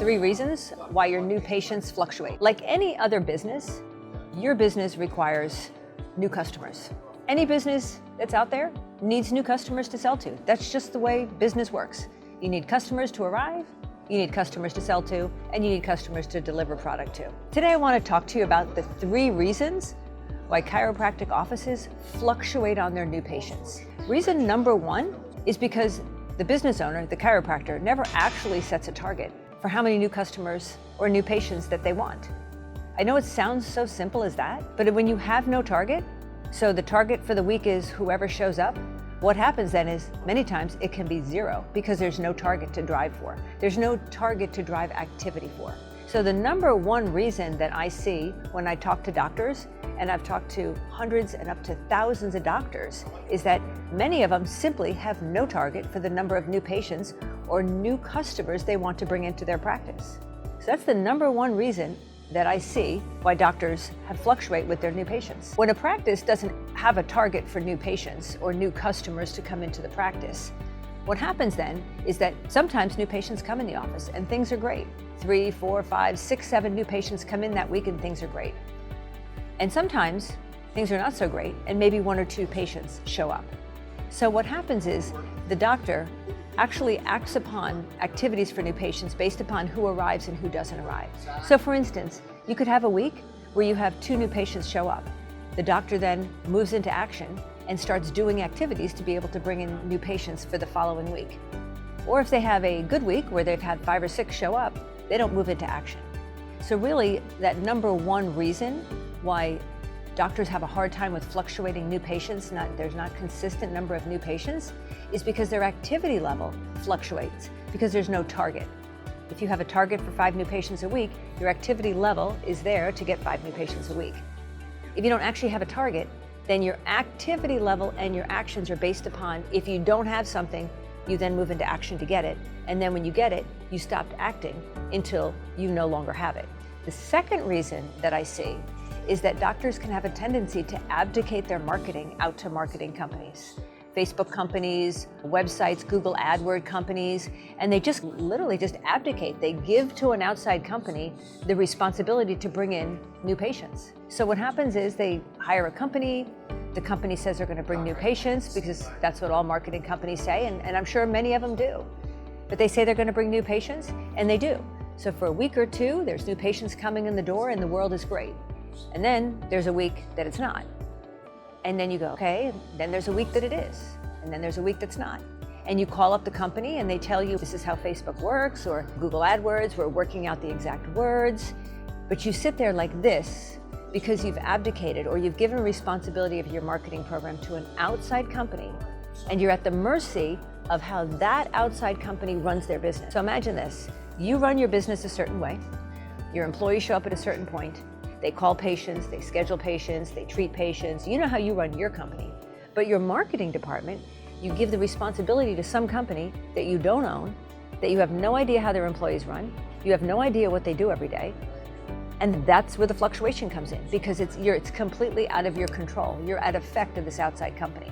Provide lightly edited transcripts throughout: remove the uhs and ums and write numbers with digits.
3 reasons why your new patients fluctuate. Like any other business, your business requires new customers. Any business that's out there needs new customers to sell to. That's just the way business works. You need customers to arrive, you need customers to sell to, and you need customers to deliver product to. Today I want to talk to you about the 3 reasons why chiropractic offices fluctuate on their new patients. Reason number 1 is because the business owner, the chiropractor, never actually sets a target for how many new customers or new patients that they want. I know it sounds so simple as that, but when you have no target, so the target for the week is whoever shows up, what happens then is many times it can be 0 because there's no target to drive for. There's no target to drive activity for. So the number 1 reason that I see when I talk to doctors, and I've talked to hundreds and up to thousands of doctors, is that many of them simply have no target for the number of new patients or new customers they want to bring into their practice. So that's the number 1 reason that I see why doctors have fluctuate with their new patients. When a practice doesn't have a target for new patients or new customers to come into the practice, what happens then is that sometimes new patients come in the office and things are great. 3, 4, 5, 6, 7 new patients come in that week and things are great. And sometimes things are not so great and maybe 1 or 2 patients show up. So what happens is the doctor actually acts upon activities for new patients based upon who arrives and who doesn't arrive. So for instance, you could have a week where you have 2 new patients show up. The doctor then moves into action and starts doing activities to be able to bring in new patients for the following week. Or if they have a good week where they've had 5 or 6 show up, they don't move into action. So really, that number 1 reason why doctors have a hard time with fluctuating new patients, there's not consistent number of new patients, is because their activity level fluctuates because there's no target. If you have a target for 5 new patients a week, your activity level is there to get 5 new patients a week. If you don't actually have a target, then your activity level and your actions are based upon if you don't have something, you then move into action to get it. And then when you get it, you stop acting until you no longer have it. The second reason that I see is that doctors can have a tendency to abdicate their marketing out to marketing companies. Facebook companies, websites, Google AdWord companies, and they just literally just abdicate. They give to an outside company the responsibility to bring in new patients. So what happens is they hire a company, the company says they're going to bring new patients because that's what all marketing companies say, and I'm sure many of them do. But they say they're going to bring new patients, and they do. So for a week or 2, there's new patients coming in the door and the world is great. And then there's a week that it's not. And then you go, okay, then there's a week that it is. And then there's a week that's not. And you call up the company and they tell you this is how Facebook works, or Google AdWords, we're working out the exact words. But you sit there like this because you've abdicated or you've given responsibility of your marketing program to an outside company, and you're at the mercy of how that outside company runs their business. So imagine this, you run your business a certain way, your employees show up at a certain point, they call patients, they schedule patients, they treat patients. You know how you run your company. But your marketing department, you give the responsibility to some company that you don't own, that you have no idea how their employees run, you have no idea what they do every day. And that's where the fluctuation comes in, because it's completely out of your control. You're at effect of this outside company.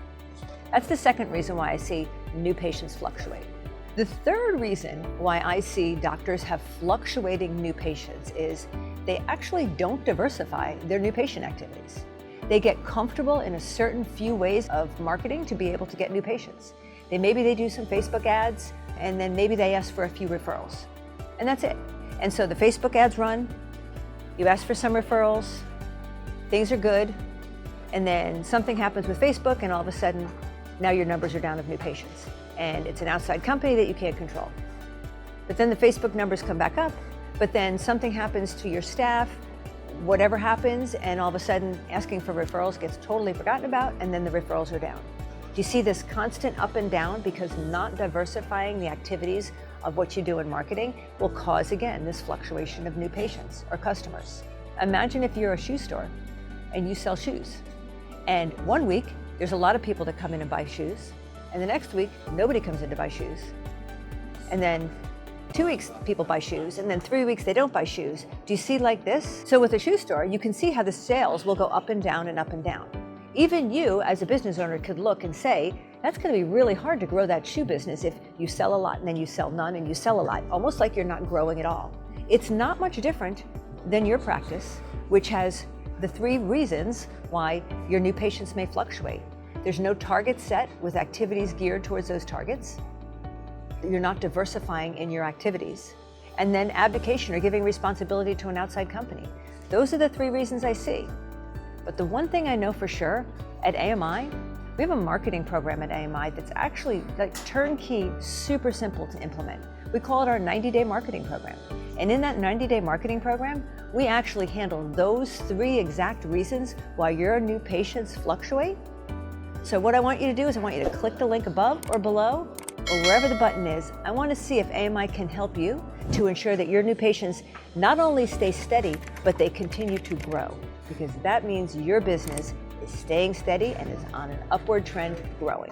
That's the second reason why I see new patients fluctuate. The third reason why I see doctors have fluctuating new patients is they actually don't diversify their new patient activities. They get comfortable in a certain few ways of marketing to be able to get new patients. Maybe they do some Facebook ads, and then maybe they ask for a few referrals. And that's it. And so the Facebook ads run, you ask for some referrals, things are good, and then something happens with Facebook and all of a sudden, now your numbers are down of new patients. And it's an outside company that you can't control. But then the Facebook numbers come back up, but then something happens to your staff, whatever happens, and all of a sudden asking for referrals gets totally forgotten about, and then the referrals are down. Do you see this constant up and down because not diversifying the activities of what you do in marketing will cause, again, this fluctuation of new patients or customers? Imagine if you're a shoe store and you sell shoes, and 1 week there's a lot of people that come in and buy shoes, and the next week nobody comes in to buy shoes, and then 2 weeks people buy shoes, and then 3 weeks they don't buy shoes. Do you see like this? So with a shoe store, you can see how the sales will go up and down and up and down. Even you as a business owner could look and say, That's going to be really hard to grow that shoe business if you sell a lot and then you sell none and you sell a lot, almost like you're not growing at all. It's not much different than your practice, which has the 3 reasons why your new patients may fluctuate. There's no target set with activities geared towards those targets. You're not diversifying in your activities. And then abdication or giving responsibility to an outside company. Those are the 3 reasons I see. But the one thing I know for sure at AMI, we have a marketing program at AMI that's actually like turnkey, super simple to implement. We call it our 90-day marketing program. And in that 90-day marketing program, we actually handle those 3 exact reasons why your new patients fluctuate. So what I want you to do is I want you to click the link above or below, or wherever the button is. I want to see if AMI can help you to ensure that your new patients not only stay steady, but they continue to grow. Because that means your business is staying steady and is on an upward trend growing.